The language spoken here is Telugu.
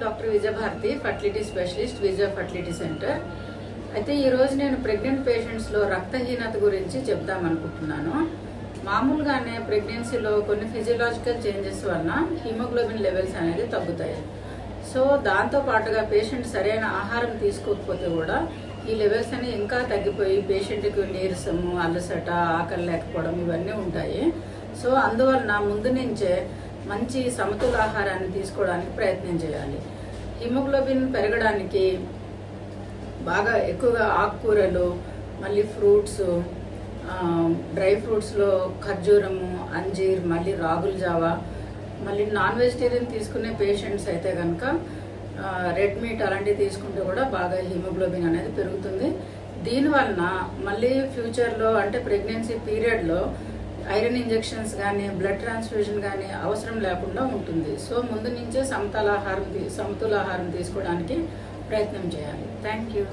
డాక్టర్ విజయభారతి ఫర్టిలిటీ స్పెషలిస్ట్ విజయ ఫర్టిలిటీ సెంటర్. అయితే ఈ రోజు నేను ప్రెగ్నెంట్ పేషెంట్స్ లో రక్తహీనత గురించి చెప్దామనుకుంటున్నాను. మామూలుగానే ప్రెగ్నెన్సీలో కొన్ని ఫిజియలాజికల్ చేంజెస్ వలన హిమోగ్లోబిన్ లెవెల్స్ అనేది తగ్గుతాయి. సో దాంతో పాటుగా పేషెంట్ సరైన ఆహారం తీసుకోకపోతే కూడా ఈ లెవెల్స్ అనేవి ఇంకా తగ్గిపోయి పేషెంట్కి నీరసము, అలసట, ఆకలి లేకపోవడం ఇవన్నీ ఉంటాయి. సో అందువలన ముందు నుంచే మంచి సమతుల ఆహారాన్ని తీసుకోవడానికి ప్రయత్నం చేయాలి. హిమోగ్లోబిన్ పెరగడానికి బాగా ఎక్కువగా ఆకుకూరలు, మళ్ళీ ఫ్రూట్స్, డ్రై ఫ్రూట్స్లో ఖర్జూరము, అంజీర్, మళ్ళీ రాగుల జావా, మళ్ళీ నాన్ వెజిటేరియన్ తీసుకునే పేషెంట్స్ అయితే కనుక రెడ్ మీట్ అలాంటివి తీసుకుంటే కూడా బాగా హిమోగ్లోబిన్ అనేది పెరుగుతుంది. దీనివలన మళ్ళీ ఫ్యూచర్లో అంటే ప్రెగ్నెన్సీ పీరియడ్లో ఐరన్ ఇంజెక్షన్స్ కానీ బ్లడ్ ట్రాన్స్ఫ్యూజన్ కానీ అవసరం లేకుండా ఉంటుంది. సో ముందు నుంచే సమతుల ఆహారం తీసుకోవడానికి ప్రయత్నం చేయాలి. Thank you.